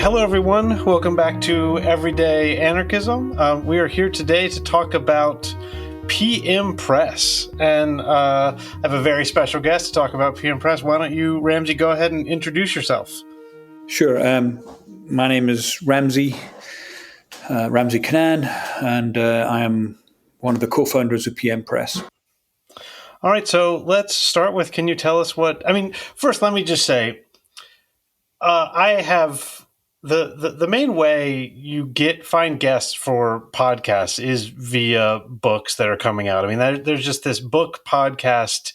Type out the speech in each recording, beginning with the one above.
Hello, everyone. Welcome back to Everyday Anarchism. We are here today to talk about PM Press, and I have a very special guest to talk about PM Press. Why don't you, Ramsey, go ahead and introduce yourself? Sure. My name is Ramsey Kanaan, and I am one of the co-founders of PM Press. All right, so let's start with, can you tell us first let me just say, I have the main way you find guests for podcasts is via books that are coming out. I mean, there's just this book podcast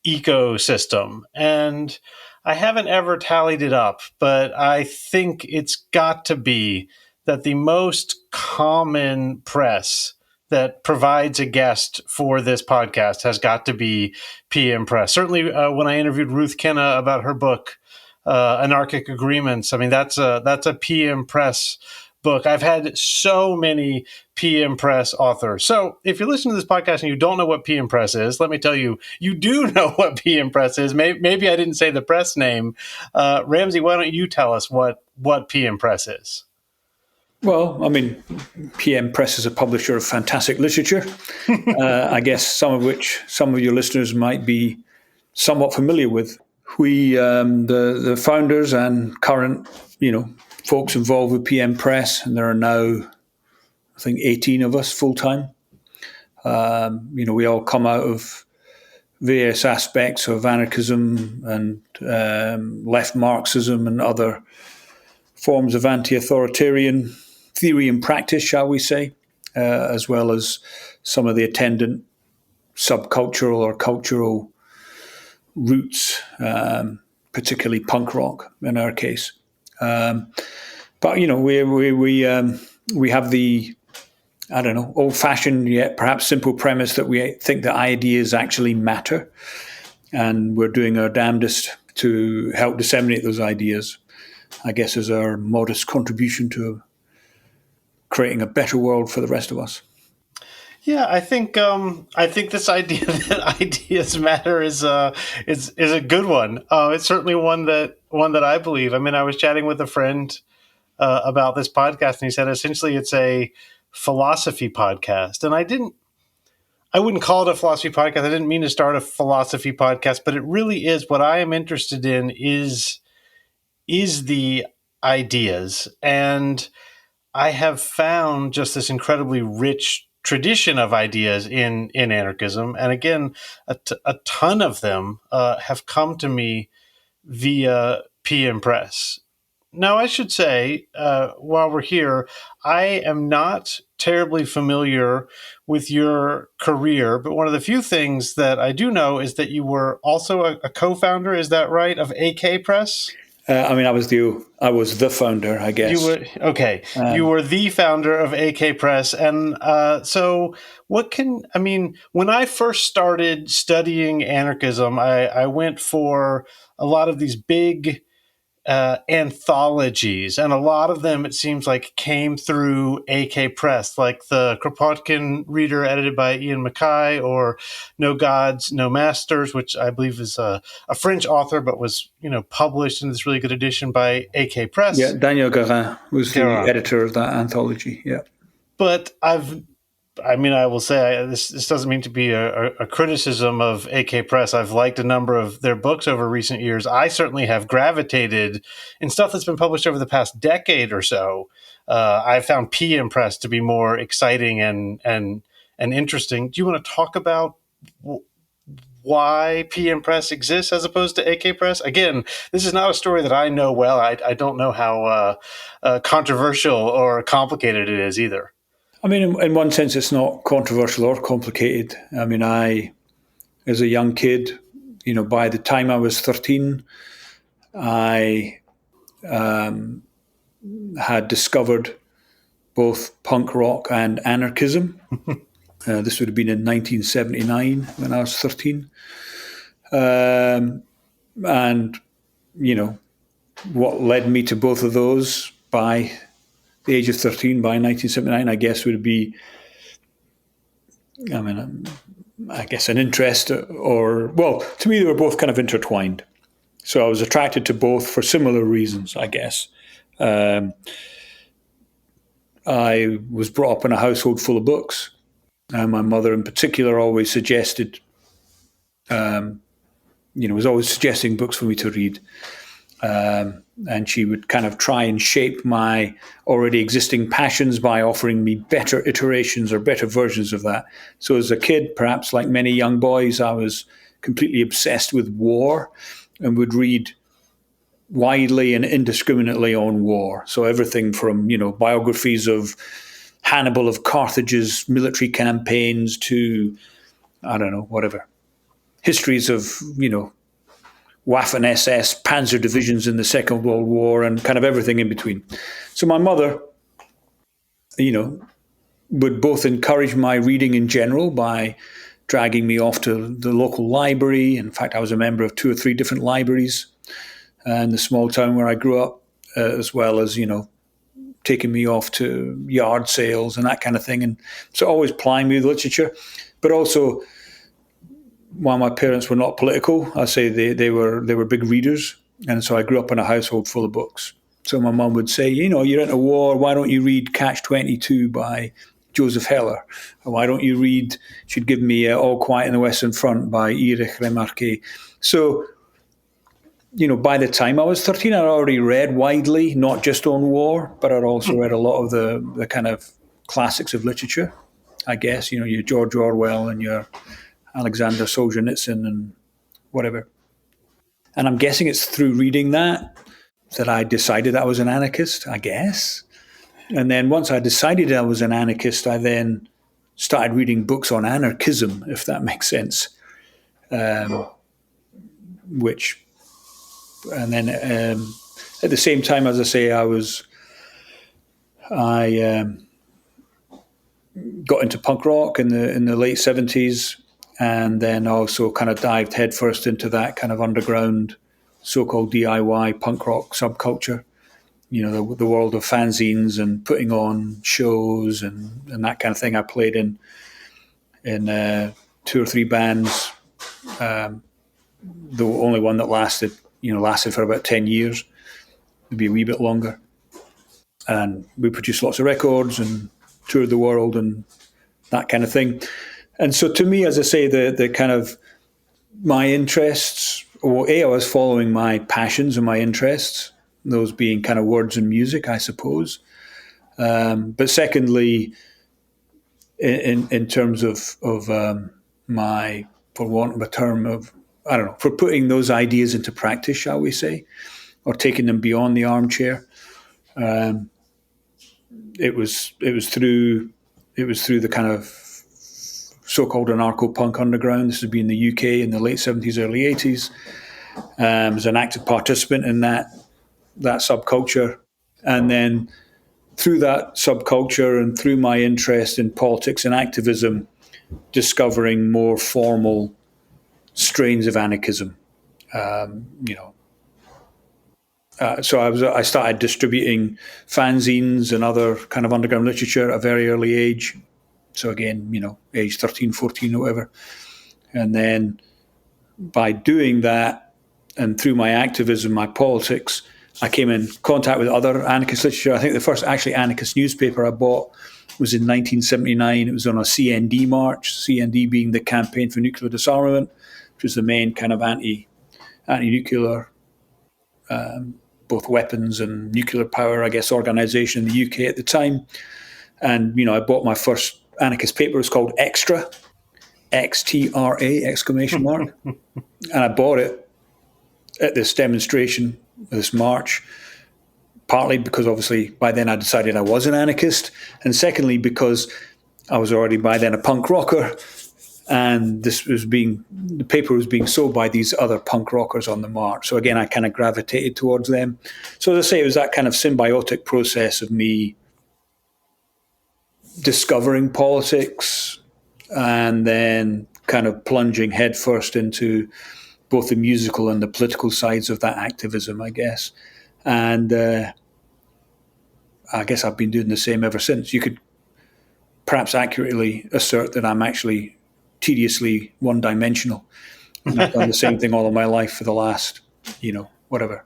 ecosystem, and I haven't ever tallied it up, but I think it's got to be that the most common press that provides a guest for this podcast has got to be PM Press. Certainly, when I interviewed Ruth Kenna about her book, Anarchic Agreements, I mean, that's a PM Press book. I've had so many PM Press authors. So if you're listening to this podcast and you don't know what PM Press is, let me tell you, you do know what PM Press is. Maybe I didn't say the press name. Ramsey, why don't you tell us what PM Press is? Well, I mean, PM Press is a publisher of fantastic literature. I guess some of which some of your listeners might be somewhat familiar with. We, the founders and current, folks involved with PM Press, and there are now, I think, 18 of us full time. We all come out of various aspects of anarchism and left Marxism and other forms of anti-authoritarian theory and practice, shall we say, as well as some of the attendant subcultural or cultural roots, particularly punk rock in our case. But we have the, I don't know, old-fashioned yet perhaps simple premise that we think that ideas actually matter, and we're doing our damnedest to help disseminate those ideas, I guess, as our modest contribution to creating a better world for the rest of us. Yeah, I think this idea that ideas matter is a good one. It's certainly one that I believe. I mean, I was chatting with a friend about this podcast, and he said essentially it's a philosophy podcast. And I wouldn't call it a philosophy podcast. I didn't mean to start a philosophy podcast, but it really is. What I am interested in is the ideas, and I have found just this incredibly rich tradition of ideas in anarchism. And again, a ton of them have come to me via PM Press. Now, I should say, while we're here, I am not terribly familiar with your career, but one of the few things that I do know is that you were also a co-founder, is that right, of AK Press? I was the founder, I guess. You were the founder of AK Press. And so when I first started studying anarchism, I went for a lot of these big anthologies, and a lot of them, it seems like, came through AK Press, like the Kropotkin Reader edited by Ian Mackay, or No Gods, No Masters, which I believe is a French author, but was published in this really good edition by AK Press. Yeah, Daniel Garin was the editor of that anthology. Yeah, but I will say, this doesn't mean to be a criticism of AK Press. I've liked a number of their books over recent years. I certainly have gravitated in stuff that's been published over the past decade or so. I found PM Press to be more exciting and interesting. Do you want to talk about why PM Press exists as opposed to AK Press? Again, this is not a story that I know well. I don't know how controversial or complicated it is either. I mean, in one sense, it's not controversial or complicated. I mean, as a young kid, by the time I was 13, I had discovered both punk rock and anarchism. This would have been in 1979 when I was 13. And, what led me to both of those by the age of 13, by 1979, I guess, would be, I guess, an interest to me, they were both kind of intertwined. So I was attracted to both for similar reasons, I guess. Um, I was brought up in a household full of books. And my mother, in particular, always suggested, was always suggesting books for me to read. And she would kind of try and shape my already existing passions by offering me better iterations or better versions of that. So as a kid, perhaps like many young boys, I was completely obsessed with war and would read widely and indiscriminately on war. So everything from, biographies of Hannibal of Carthage's military campaigns to, I don't know, whatever, histories of, Waffen SS, panzer divisions in the Second World War, and kind of everything in between. So my mother, would both encourage my reading in general by dragging me off to the local library. In fact, I was a member of 2 or 3 different libraries in the small town where I grew up, as well as, taking me off to yard sales and that kind of thing. And so always plying me with literature, but also, while my parents were not political, I say they were big readers, and so I grew up in a household full of books. So my mum would say, you're into war, why don't you read Catch-22 by Joseph Heller? Or why don't you read? She'd give me All Quiet on the Western Front by Erich Remarque. So, by the time I was 13, I'd already read widely, not just on war, but I'd also read a lot of the kind of classics of literature. I guess your George Orwell and your Alexander Solzhenitsyn and whatever. And I'm guessing it's through reading that I decided I was an anarchist, I guess. And then once I decided I was an anarchist, I then started reading books on anarchism, if that makes sense. And then at the same time, as I say, I got into punk rock in the late 70s. And then also kind of dived headfirst into that kind of underground, so-called DIY punk rock subculture. The world of fanzines and putting on shows and that kind of thing. I played in 2 or 3 bands. The only one that lasted for about 10 years, maybe a wee bit longer. And we produced lots of records and toured the world and that kind of thing. And so to me, as I say, the kind of my interests, I was following my passions and my interests, those being kind of words and music, I suppose. But secondly, in terms of my, for want of a term of, I don't know, for putting those ideas into practice, shall we say, or taking them beyond the armchair, it was through the kind of so-called anarcho-punk underground. This would be in the UK in the late 70s, early 80s. I was an active participant in that subculture. And then through that subculture and through my interest in politics and activism, discovering more formal strains of anarchism. So I started distributing fanzines and other kind of underground literature at a very early age. So again, age 13, 14, or whatever. And then by doing that and through my activism, my politics, I came in contact with other anarchist literature. I think the first actually anarchist newspaper I bought was in 1979. It was on a CND march, CND being the Campaign for Nuclear Disarmament, which was the main kind of anti-nuclear, both weapons and nuclear power, I guess, organization in the UK at the time. And, I bought my first anarchist paper. It's called Extra, XTRA, exclamation mark. And I bought it at this demonstration, this march, partly because obviously by then I decided I was an anarchist, and secondly because I was already by then a punk rocker, and the paper was being sold by these other punk rockers on the march. So again, I kind of gravitated towards them. So as I say, it was that kind of symbiotic process of me discovering politics and then kind of plunging headfirst into both the musical and the political sides of that activism, I guess. And I guess I've been doing the same ever since. You could perhaps accurately assert that I'm actually tediously one-dimensional. And I've done the same thing all of my life for the last, whatever,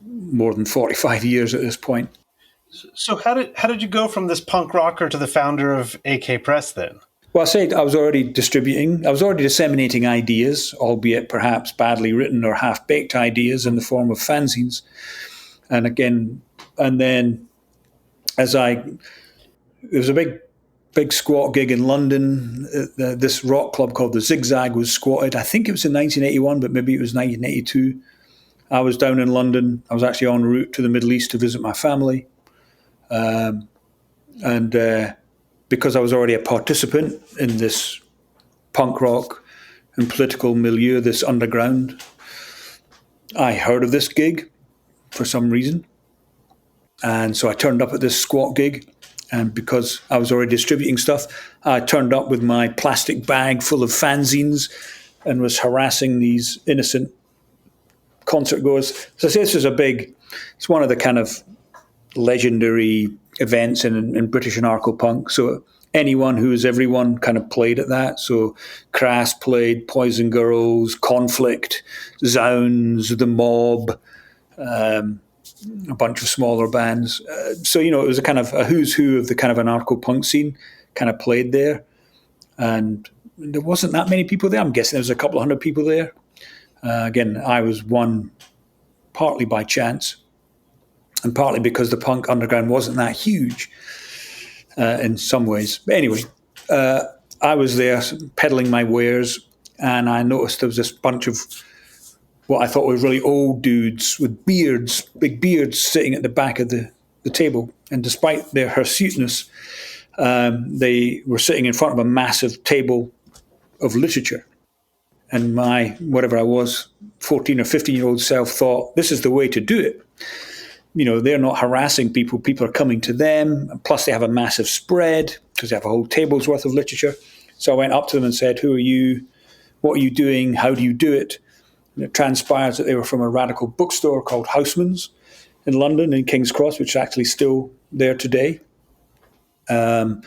more than 45 years at this point. So how did you go from this punk rocker to the founder of AK Press then? Well, I said I was already distributing, I was already disseminating ideas, albeit perhaps badly written or half-baked ideas in the form of fanzines. And again, and then as I, there was a big squat gig in London. This rock club called the Zigzag was squatted. I think it was in 1981, but maybe it was 1982. I was down in London. I was actually en route to the Middle East to visit my family. And because I was already a participant in this punk rock and political milieu, this underground, I heard of this gig for some reason. And so I turned up at this squat gig. And because I was already distributing stuff, I turned up with my plastic bag full of fanzines and was harassing these innocent concert goers. So I say this was it's one of the kind of legendary events in British anarcho-punk. So anyone who is everyone kind of played at that. So Crass played, Poison Girls, Conflict, Zounds, The Mob, a bunch of smaller bands. So, it was a kind of a who's who of the kind of anarcho-punk scene kind of played there. And there wasn't that many people there. I'm guessing there was a couple of hundred people there. Again, I was one partly by chance and partly because the punk underground wasn't that huge in some ways. But anyway, I was there peddling my wares, and I noticed there was this bunch of what I thought were really old dudes with beards, big beards, sitting at the back of the table. And despite their hirsuteness, they were sitting in front of a massive table of literature. And my, whatever I was, 14 or 15-year-old self thought, this is the way to do it. They're not harassing people. People are coming to them. Plus, they have a massive spread because they have a whole table's worth of literature. So I went up to them and said, who are you? What are you doing? How do you do it? And it transpires that they were from a radical bookstore called Houseman's in London, in King's Cross, which is actually still there today. And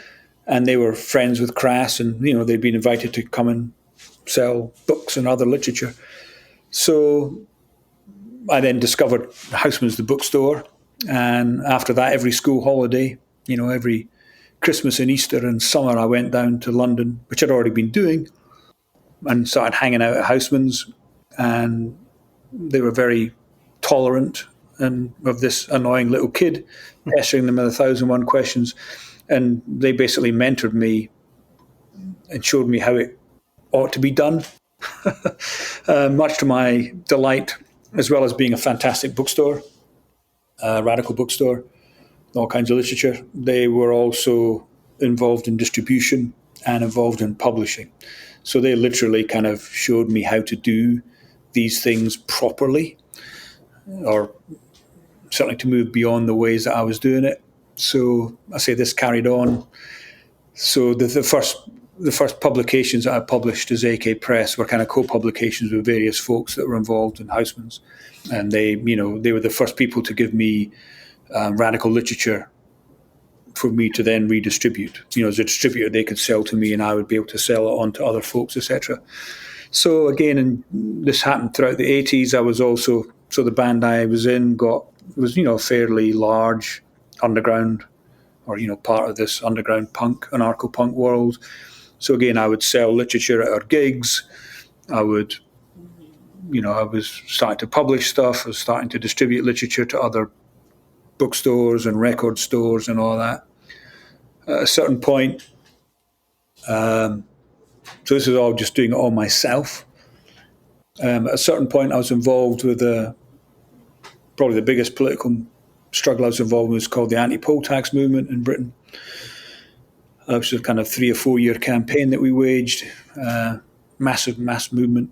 they were friends with Crass, and, they'd been invited to come and sell books and other literature. So I then discovered Houseman's the bookstore, and after that, every school holiday, every Christmas and Easter and summer, I went down to London, which I'd already been doing, and started hanging out at Houseman's, and they were very tolerant and of this annoying little kid, pestering them with 1,001 questions, and they basically mentored me and showed me how it ought to be done, much to my delight, as well as being a fantastic bookstore, a radical bookstore, all kinds of literature. They were also involved in distribution and involved in publishing. So they literally kind of showed me how to do these things properly, or certainly to move beyond the ways that I was doing it. So I say this carried on. So the first publications that I published as AK Press were kind of co-publications with various folks that were involved in Houseman's. And they were the first people to give me radical literature for me to then redistribute. As a distributor, they could sell to me and I would be able to sell it on to other folks, etc. So again, and this happened throughout the 80s. I was also, so the band I was in was fairly large underground, or part of this underground punk, anarcho-punk world. So again, I would sell literature at our gigs. I was starting to publish stuff. I was starting to distribute literature to other bookstores and record stores and all that. At a certain point, so this is all just doing it all myself. At a certain point, I was involved with probably the biggest political struggle I was involved in was called the anti-poll tax movement in Britain. Which was a kind of 3 or 4 year campaign that we waged. Massive mass movement.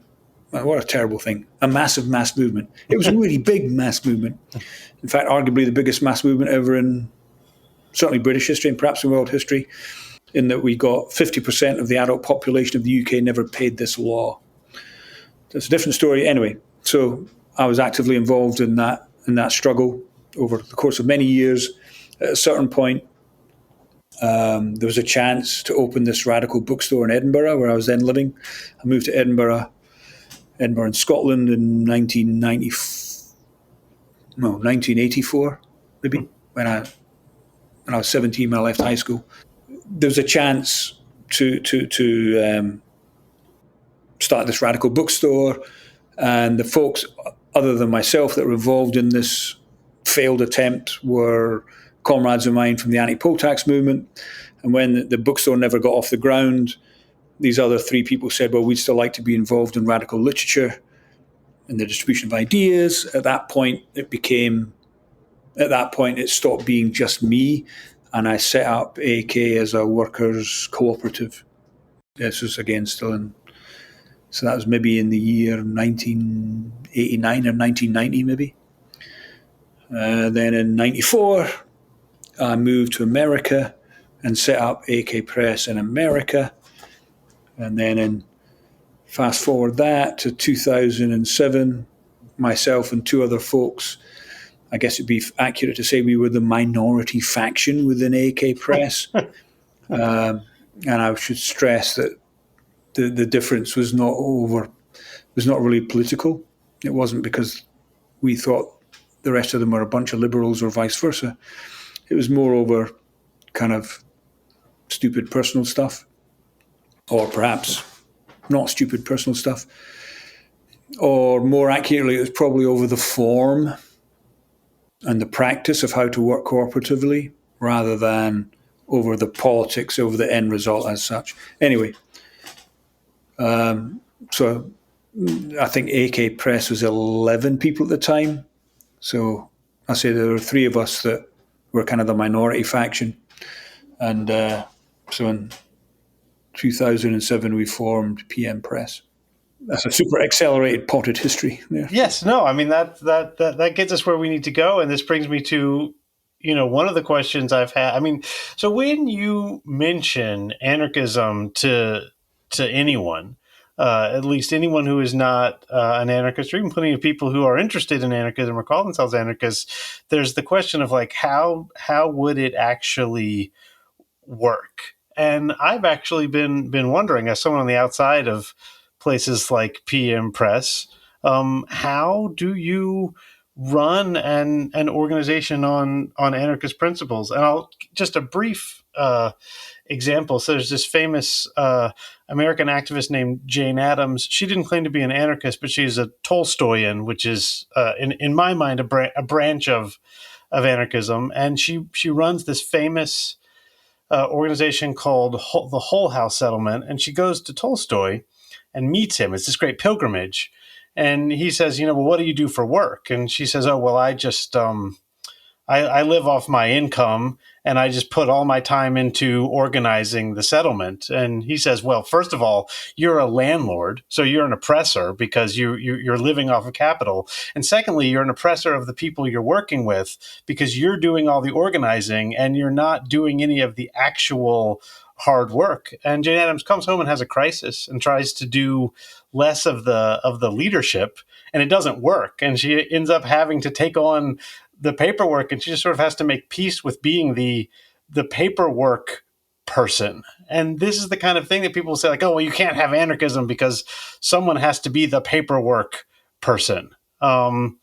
What a terrible thing. A massive mass movement. It was a really big mass movement. In fact, arguably the biggest mass movement ever in certainly British history and perhaps in world history, in that we got 50% of the adult population of the UK never paid this law. That's a different story. Anyway, so I was actively involved in that struggle over the course of many years. At a certain point, there was a chance to open this radical bookstore in Edinburgh, where I was then living. I moved to Edinburgh in Scotland in 1990, no, 1984, maybe, when I was 17, when I left high school. There was a chance to start this radical bookstore, and the folks other than myself that were involved in this failed attempt were comrades of mine from the anti-poll tax movement. And when the bookstore never got off the ground, these other three people said, well, we'd still like to be involved in radical literature and the distribution of ideas. At that point, it stopped being just me, and I set up AK as a workers' cooperative. This was again still in, so that was maybe in the year 1989 or 1990 maybe. Then in 94, I moved to America and set up AK Press in America. And then fast forward that to 2007, myself and two other folks, I guess it'd be accurate to say we were the minority faction within AK Press. And I should stress that the difference was not really political. It wasn't because we thought the rest of them were a bunch of liberals or vice versa. It was more over kind of stupid personal stuff, or perhaps not stupid personal stuff, or more accurately, it was probably over the form and the practice of how to work cooperatively rather than over the politics, over the end result as such. Anyway, so I think AK Press was 11 people at the time. So I say there were three of us that were kind of the minority faction. And so in 2007, we formed PM Press. That's a super accelerated potted history there. Yes, no, I mean that gets us where we need to go, and this brings me to, one of the questions I've had. I mean, so when you mention anarchism to anyone, at least anyone who is not an anarchist, or even plenty of people who are interested in anarchism or call themselves anarchists, there's the question of like how would it actually work? And I've actually been wondering, as someone on the outside of places like PM Press, how do you run an organization on anarchist principles? And I'll just a brief example. So there's this famous American activist named Jane Addams. She didn't claim to be an anarchist, but she's a Tolstoyan, which is in my mind a branch of anarchism. And she runs this famous organization called the Hull House Settlement, and she goes to Tolstoy and meets him. It's this great pilgrimage. And he says, well, what do you do for work? And she says, oh, well, I just, I live off my income, and I just put all my time into organizing the settlement. And he says, well, first of all, you're a landlord, so you're an oppressor because you're living off of capital. And secondly, you're an oppressor of the people you're working with because you're doing all the organizing and you're not doing any of the actual hard work. And Jane Addams comes home and has a crisis and tries to do less of the leadership, and it doesn't work. And she ends up having to take on the paperwork, and she just sort of has to make peace with being the paperwork person. And this is the kind of thing that people say, like, oh, well, you can't have anarchism because someone has to be the paperwork person. To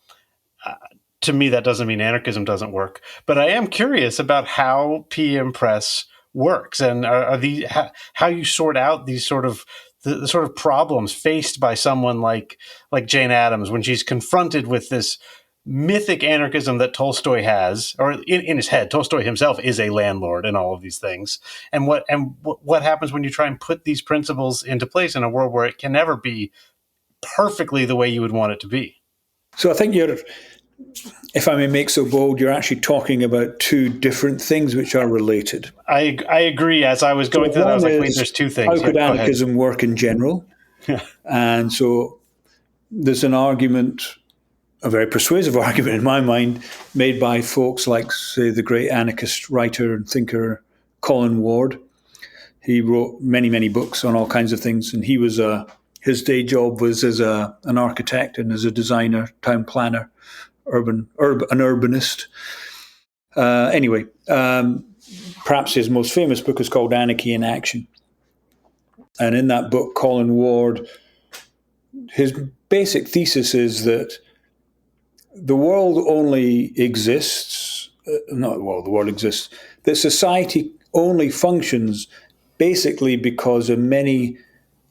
me, that doesn't mean anarchism doesn't work. But I am curious about how PM Press works, and are the how you sort out these sort of the sort of problems faced by someone like Jane Addams when she's confronted with this mythic anarchism that Tolstoy has, or in his head. Tolstoy himself is a landlord and all of these things. And what happens when you try and put these principles into place in a world where it can never be perfectly the way you would want it to be? So I think if I may make so bold, you're actually talking about two different things which are related. I agree. As I was going through that, I was like, wait, there's two things. How could anarchism work in general? Yeah. And so there's an argument, a very persuasive argument in my mind, made by folks like, say, the great anarchist writer and thinker Colin Ward. He wrote many, many books on all kinds of things, and his day job was as an architect and as a designer, town planner, an urbanist. Anyway, perhaps his most famous book is called Anarchy in Action. And in that book, Colin Ward, his basic thesis is that the world only exists, not well, the world exists, that society only functions basically because in many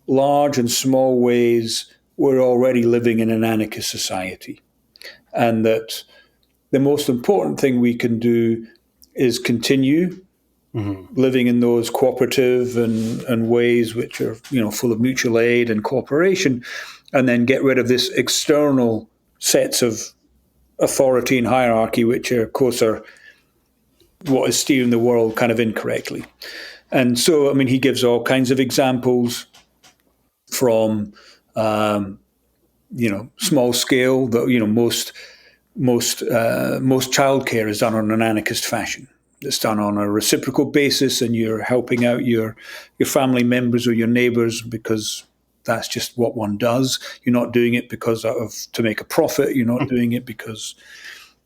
large and small ways we're already living in an anarchist society. And that the most important thing we can do is continue living in those cooperative and ways which are, full of mutual aid and cooperation, and then get rid of this external sets of authority and hierarchy, which are, of course, are what is steering the world kind of incorrectly. And so, I mean, he gives all kinds of examples from, small scale. That most childcare is done on an anarchist fashion. It's done on a reciprocal basis, and you're helping out your family members or your neighbours because that's just what one does. You're not doing it to make a profit. You're not doing it because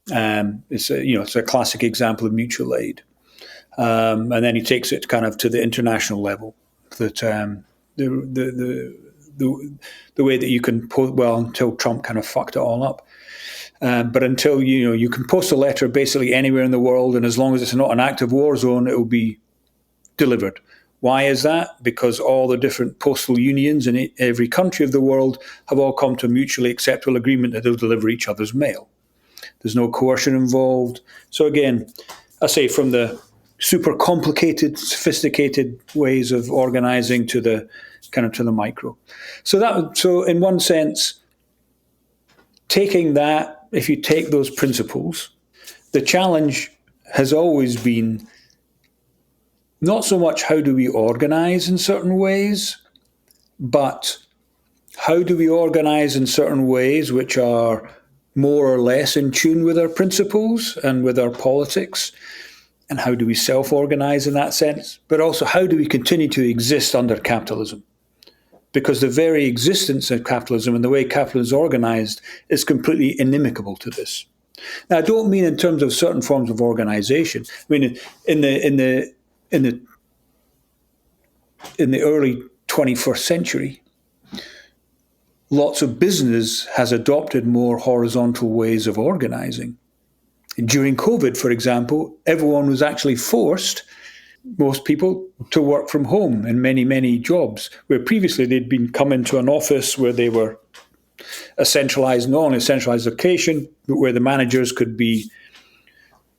it's a classic example of mutual aid. And then he takes it kind of to the international level. That the way that you can until Trump kind of fucked it all up. But until you can post a letter basically anywhere in the world, and as long as it's not an active war zone, it will be delivered. Why is that? Because all the different postal unions in every country of the world have all come to a mutually acceptable agreement that they'll deliver each other's mail. There's no coercion involved. So again, I say from the super complicated, sophisticated ways of organizing to the micro. So in one sense, taking that, if you take those principles, the challenge has always been not so much how do we organize in certain ways, but how do we organize in certain ways which are more or less in tune with our principles and with our politics, and how do we self-organize in that sense, but also how do we continue to exist under capitalism? Because the very existence of capitalism and the way capitalism is organized is completely inimical to this. Now, I don't mean in terms of certain forms of organization. I mean, in the early 21st century, lots of business has adopted more horizontal ways of organizing. During COVID, for example, everyone was actually forced, most people, to work from home in many, many jobs, where previously they'd been come into an office where they were not only a centralized location, but where the managers could be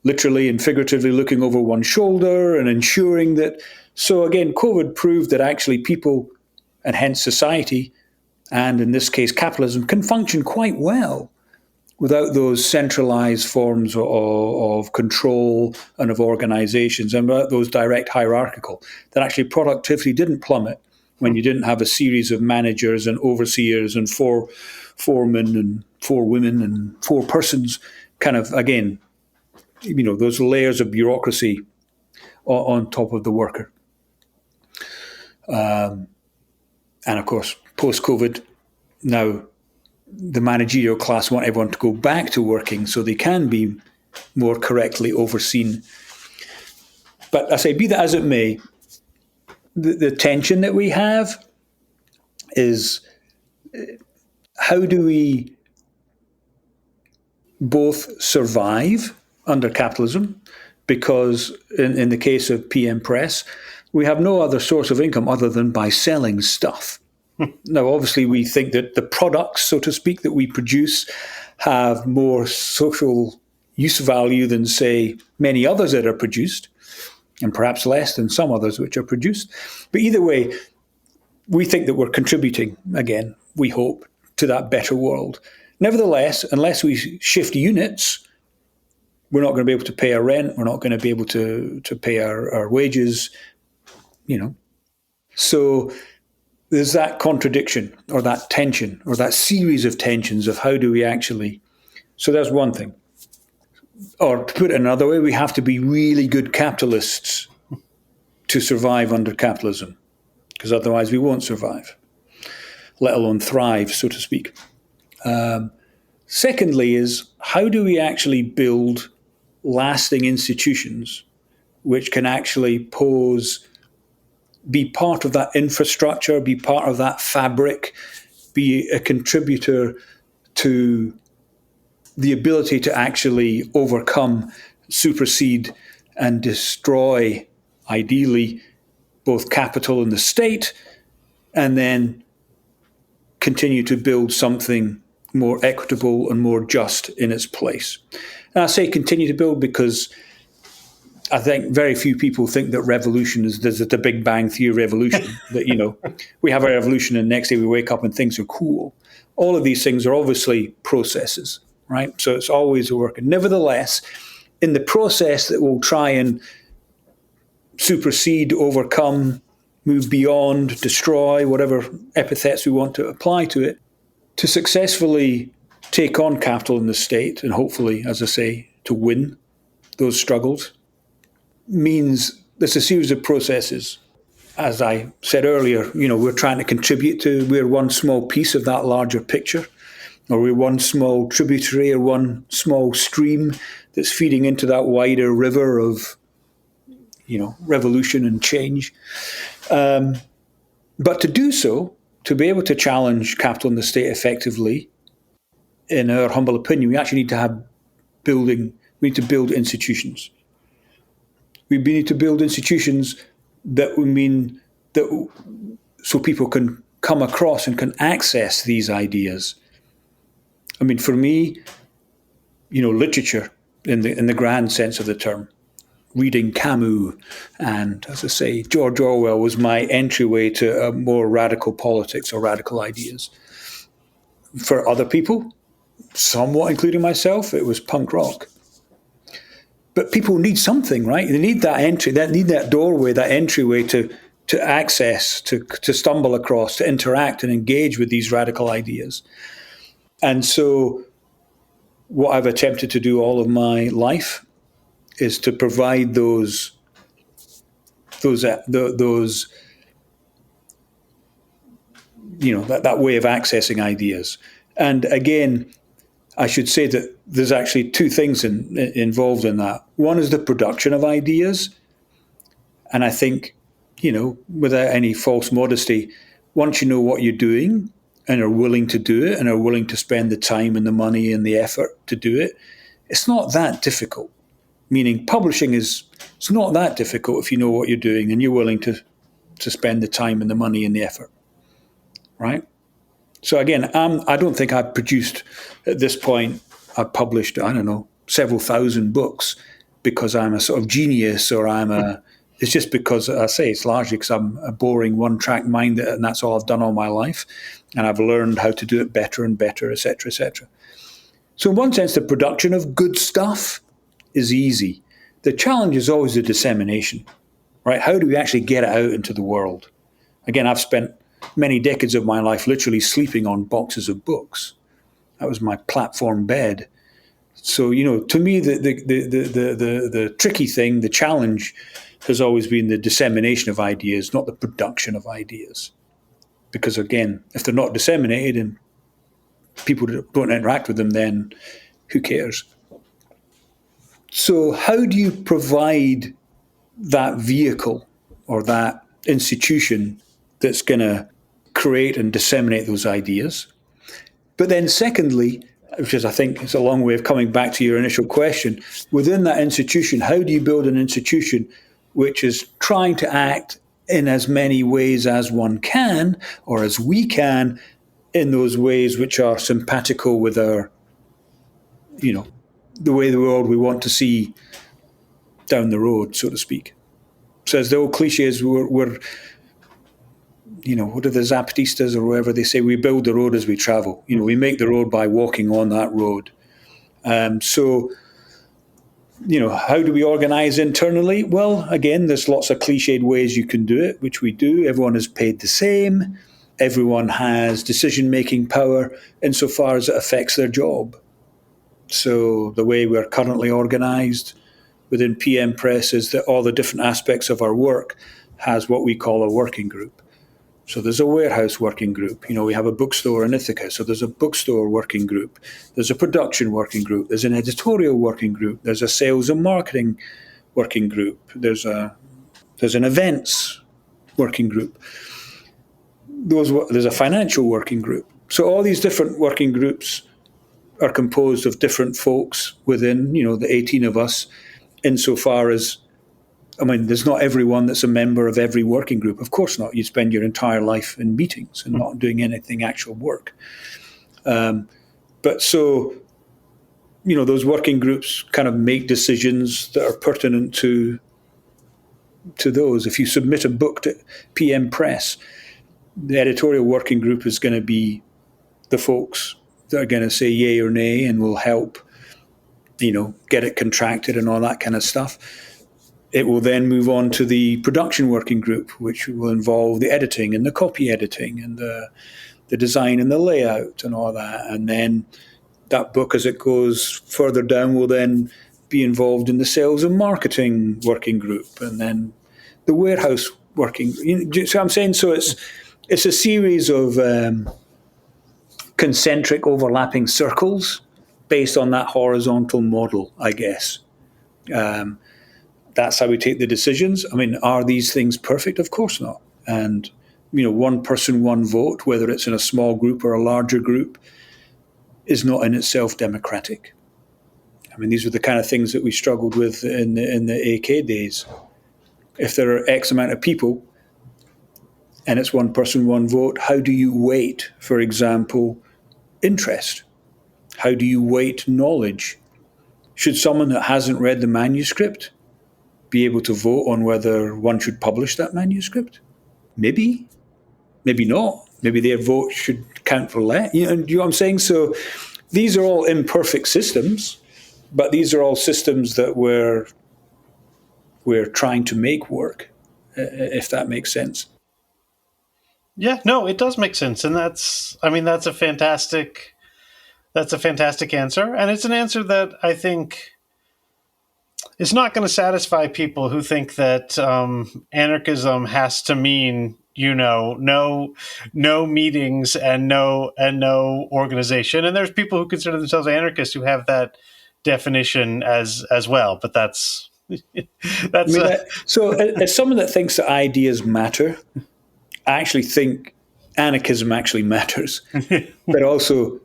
literally and figuratively looking over one shoulder and ensuring that. So again, COVID proved that actually people, and hence society, and in this case capitalism, can function quite well without those centralized forms of control and of organizations, and without those direct hierarchical, that actually productivity didn't plummet when you didn't have a series of managers and overseers and four men and 4 women and 4 persons, kind of, again, those layers of bureaucracy on top of the worker. And of course, post-COVID, now the managerial class want everyone to go back to working so they can be more correctly overseen. But I say, be that as it may, the tension that we have is how do we both survive under capitalism, because in the case of PM Press, we have no other source of income other than by selling stuff. Now, obviously, we think that the products, so to speak, that we produce have more social use value than, say, many others that are produced, and perhaps less than some others which are produced. But either way, we think that we're contributing, again, we hope, to that better world. Nevertheless, unless we shift units, we're not going to be able to pay our rent, we're not going to be able to pay our wages, So there's that contradiction or that tension or that series of tensions of how do we actually. So that's one thing. Or to put it another way, we have to be really good capitalists to survive under capitalism, because otherwise we won't survive, let alone thrive, so to speak. Secondly is, how do we actually build lasting institutions which can actually be part of that infrastructure, be part of that fabric, be a contributor to the ability to actually overcome, supersede, and destroy, ideally, both capital and the state, and then continue to build something more equitable and more just in its place. And I say continue to build because I think very few people think that revolution is there's the Big Bang Theory revolution, that, we have a revolution and the next day we wake up and things are cool. All of these things are obviously processes, right? So it's always a work. And nevertheless, in the process that we'll try and supersede, overcome, move beyond, destroy, whatever epithets we want to apply to it, to successfully take on capital in the state and hopefully, as I say, to win those struggles, means there's a series of processes. As I said earlier, we're trying to contribute to, we're one small piece of that larger picture, or we're one small tributary or one small stream that's feeding into that wider river of, revolution and change. But to do so, to be able to challenge capital in the state effectively, in our humble opinion, we actually need to we need to build institutions. We need to build institutions that would mean that so people can come across and can access these ideas. I mean, for me, literature in the grand sense of the term, reading Camus and, as I say, George Orwell was my entryway to more radical politics or radical ideas. For other people, somewhat including myself, it was punk rock. But people need something, right? They need that entry, they need that doorway, that entryway to access, to stumble across, to interact and engage with these radical ideas. And so what I've attempted to do all of my life is to provide those that way of accessing ideas. And again, I should say that there's actually two things involved in that. One is the production of ideas. And I think, without any false modesty, once you know what you're doing and are willing to do it and are willing to spend the time and the money and the effort to do it, it's not that difficult. Meaning publishing it's not that difficult if you know what you're doing and you're willing to spend the time and the money and the effort, right? So again, I don't think I've produced, at this point, I've published, I don't know, several thousand books because I'm a sort of genius or it's just because, I say, it's largely because I'm a boring one-track mind and that's all I've done all my life. And I've learned how to do it better and better, et cetera, et cetera. So in one sense, the production of good stuff is easy. The challenge is always the dissemination, right? How do we actually get it out into the world? Again, I've spent many decades of my life literally sleeping on boxes of books. That was my platform bed. So, to me, the tricky thing, the challenge has always been the dissemination of ideas, not the production of ideas. Because again, if they're not disseminated and people don't interact with them, then who cares? So how do you provide that vehicle or that institution that's going to create and disseminate those ideas? But then secondly, which is, I think, it's a long way of coming back to your initial question, within that institution, how do you build an institution which is trying to act in as many ways as one can, or as we can, in those ways which are simpatico with our, the way the world we want to see down the road, so to speak. So as the old cliche is, we're what are the Zapatistas or whoever, they say we build the road as we travel. We make the road by walking on that road. So how do we organize internally? Well, again, there's lots of cliched ways you can do it, which we do. Everyone is paid the same. Everyone has decision-making power insofar as it affects their job. So the way we're currently organized within PM Press is that all the different aspects of our work has what we call a working group. So there's a warehouse working group. We have a bookstore in Ithaca, so there's a bookstore working group. There's a production working group. There's an editorial working group. There's a sales and marketing working group. There's an events working group. There's a financial working group. So all these different working groups are composed of different folks within, the 18 of us, insofar as, I mean, there's not everyone that's a member of every working group. Of course not. You spend your entire life in meetings and not doing anything actual work. But so, those working groups kind of make decisions that are pertinent to those. If you submit a book to PM Press, the editorial working group is going to be the folks that are going to say yay or nay and will help, get it contracted and all that kind of stuff. It will then move on to the production working group, which will involve the editing and the copy editing and the design and the layout and all that. And then that book, as it goes further down, will then be involved in the sales and marketing working group, and then the warehouse working. So I'm saying, so it's a series of concentric overlapping circles based on that horizontal model, I guess. That's how we take the decisions. I mean, are these things perfect? Of course not. And, one person, one vote, whether it's in a small group or a larger group, is not in itself democratic. I mean, these were the kind of things that we struggled with in the AK days. If there are X amount of people and it's one person, one vote, how do you weight, for example, interest? How do you weight knowledge? Should someone that hasn't read the manuscript be able to vote on whether one should publish that manuscript? Maybe. Maybe not. Maybe their vote should count for less. Do you know what I'm saying? So these are all imperfect systems, but these are all systems that we're trying to make work, if that makes sense. Yeah, no, it does make sense. And that's a fantastic answer. And it's an answer that I think is not going to satisfy people who think that anarchism has to mean, no meetings and no organization. And there's people who consider themselves anarchists who have that definition as well. But that's so as someone that thinks that ideas matter, I actually think anarchism actually matters. But also,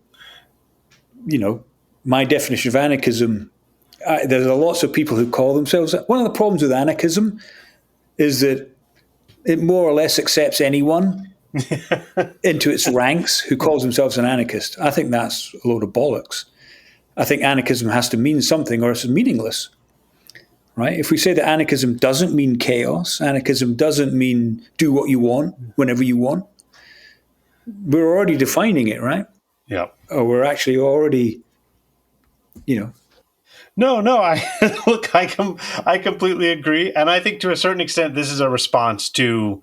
my definition of anarchism, there's lots of people who call themselves that. One of the problems with anarchism is that it more or less accepts anyone into its ranks who calls themselves an anarchist. I think that's a load of bollocks. I think anarchism has to mean something or it's meaningless. Right? If we say that anarchism doesn't mean chaos, anarchism doesn't mean do what you want whenever you want, we're already defining it, right? Yeah. Or we're actually already, No, I completely agree, and I think to a certain extent this is a response to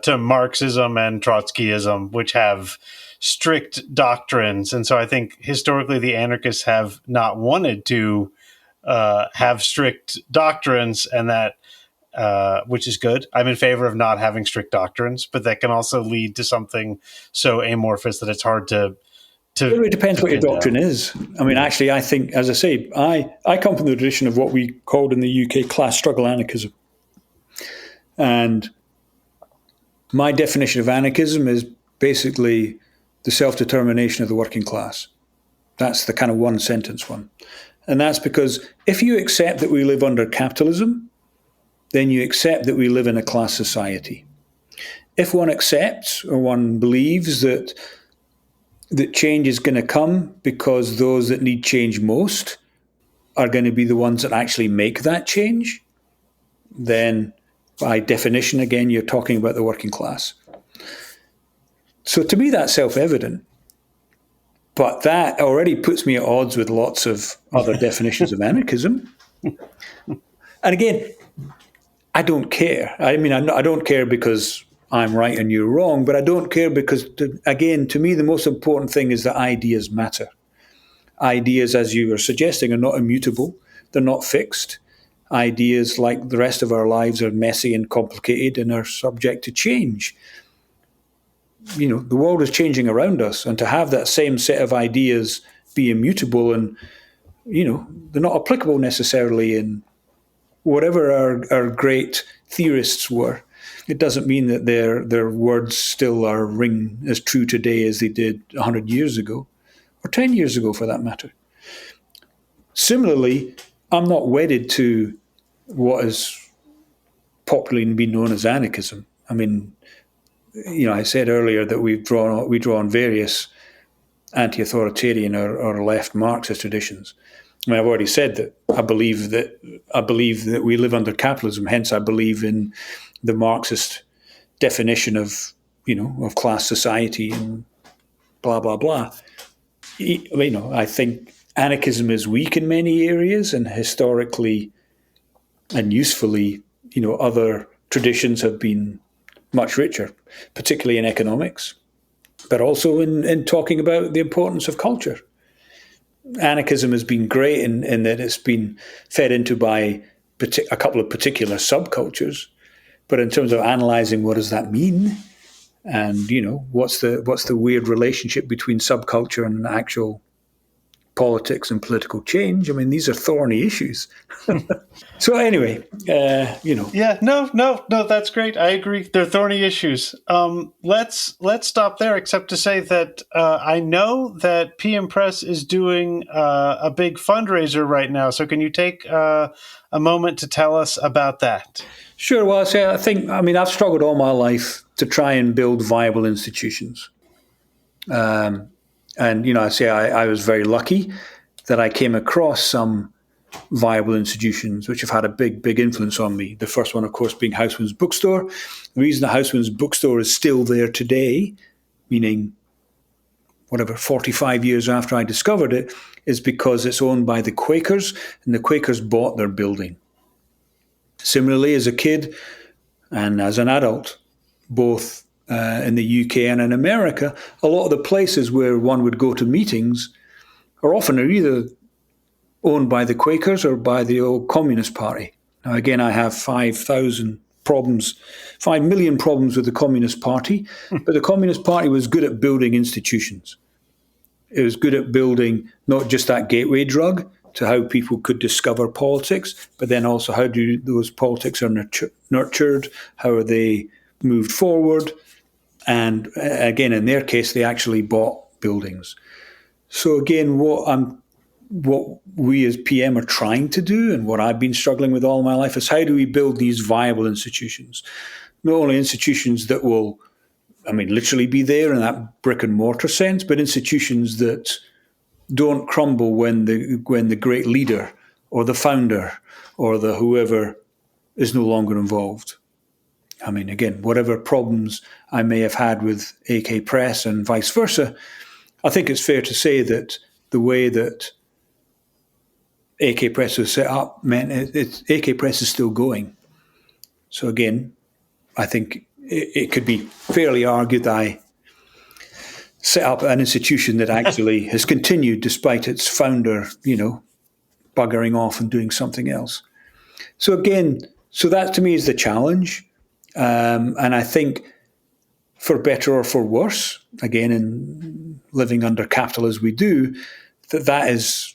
Marxism and Trotskyism, which have strict doctrines, and so I think historically the anarchists have not wanted to have strict doctrines, and that which is good. I'm in favor of not having strict doctrines, but that can also lead to something so amorphous that it's hard to. It really depends what your doctrine is. I mean, actually, I think, as I say, I come from the tradition of what we called in the UK class struggle anarchism. And my definition of anarchism is basically the self-determination of the working class. That's the kind of one sentence one. And that's because if you accept that we live under capitalism, then you accept that we live in a class society. If one accepts or one believes that change is going to come because those that need change most are going to be the ones that actually make that change, then by definition, again, you're talking about the working class. So to me, that's self-evident. But that already puts me at odds with lots of other definitions of anarchism. And again, I don't care. I mean, I don't care because I'm right and you're wrong, but I don't care because, again, to me, the most important thing is that ideas matter. Ideas, as you were suggesting, are not immutable. They're not fixed. Ideas, like the rest of our lives, are messy and complicated and are subject to change. The world is changing around us, and to have that same set of ideas be immutable and, they're not applicable necessarily in whatever our great theorists were. It doesn't mean that their words still ring as true today as they did 100 years ago. or 10 years ago for that matter. Similarly, I'm not wedded to what has popularly been known as anarchism. I mean, I said earlier that we draw on various anti-authoritarian or left Marxist traditions. I mean, I've already said that I believe that we live under capitalism. Hence, I believe in the Marxist definition of class society and blah blah blah. I think anarchism is weak in many areas, and historically and usefully, other traditions have been much richer, particularly in economics, but also in talking about the importance of culture. Anarchism has been great in that it's been fed into by a couple of particular subcultures. But in terms of analyzing what does that mean, and what's the weird relationship between subculture and actual politics and political change? I mean, these are thorny issues. So anyway, Yeah, no, that's great. I agree. They're thorny issues. Let's stop there. Except to say that I know that PM Press is doing a big fundraiser right now. So can you take a moment to tell us about that? Sure. Well, I've struggled all my life to try and build viable institutions. I was very lucky that I came across some viable institutions which have had a big influence on me. The first one, of course, being Houseman's Bookstore. The reason the Houseman's Bookstore is still there today, meaning 45 years after I discovered it, is because it's owned by the Quakers, and the Quakers bought their building. Similarly, as a kid and as an adult, both in the UK and in America, a lot of the places where one would go to meetings are either owned by the Quakers or by the old Communist Party. Now, again, I have 5,000 problems, 5 million problems with the Communist Party, but the Communist Party was good at building institutions. It was good at building not just that gateway drug to how people could discover politics, but then also how do those politics are nurtured, how are they moved forward, and again, in their case, they actually bought buildings. So again, what we as PM are trying to do, and what I've been struggling with all my life, is how do we build these viable institutions? Not only institutions that will, literally be there in that brick and mortar sense, but institutions that don't crumble when the great leader or the founder or the whoever is no longer involved. Again, whatever problems I may have had with AK Press and vice versa, I think it's fair to say that the way that AK Press was set up meant AK Press is still going. So again, I think it could be fairly argued that I set up an institution that actually has continued despite its founder, buggering off and doing something else. So again, that to me is the challenge. And I think for better or for worse, again, in living under capital as we do, that is,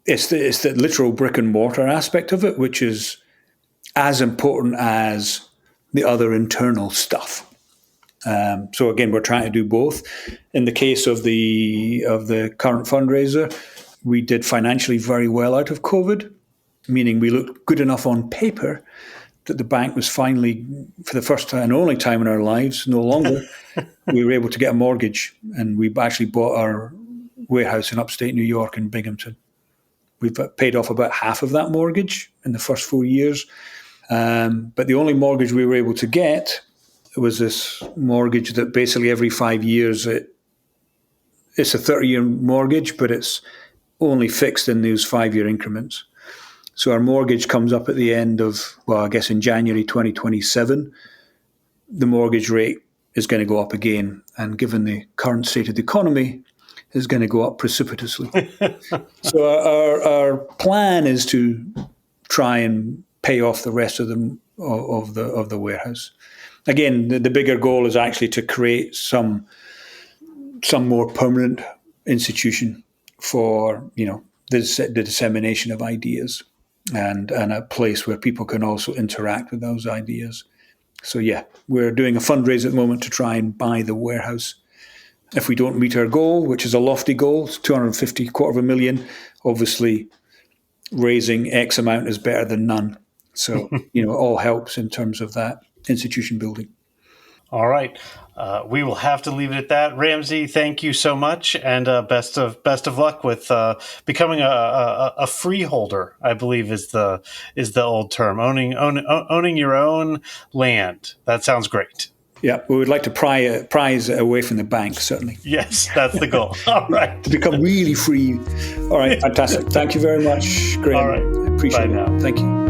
it's the literal brick and mortar aspect of it, which is as important as the other internal stuff. So again, we're trying to do both. In the case of the current fundraiser, we did financially very well out of COVID, meaning we looked good enough on paper that the bank was finally, for the first time and only time in our lives, no longer, we were able to get a mortgage. And we actually bought our warehouse in upstate New York in Binghamton. We've paid off about half of that mortgage in the first 4 years. But the only mortgage we were able to get was this mortgage that basically every 5 years, it's a 30-year mortgage, but it's only fixed in those 5-year increments. So our mortgage comes up at the end of, in January 2027. The mortgage rate is going to go up again. And given the current state of the economy, is going to go up precipitously. So our plan is to try and pay off the rest of the warehouse. Again, the bigger goal is actually to create some more permanent institution for the dissemination of ideas, and a place where people can also interact with those ideas. So yeah, we're doing a fundraiser at the moment to try and buy the warehouse. If we don't meet our goal, which is a lofty goal, it's 250, $250,000, obviously raising X amount is better than none. So, it all helps in terms of that institution building. All right. We will have to leave it at that. Ramsey, thank you so much, and best of luck with becoming a freeholder. I believe is the old term, owning your own land. That sounds great. Yeah, we would like to prize it away from the bank, certainly. Yes, that's the goal. All right. To become really free. All right, fantastic. Thank you very much, Graham. All right. Appreciate Bye it. now. Thank you.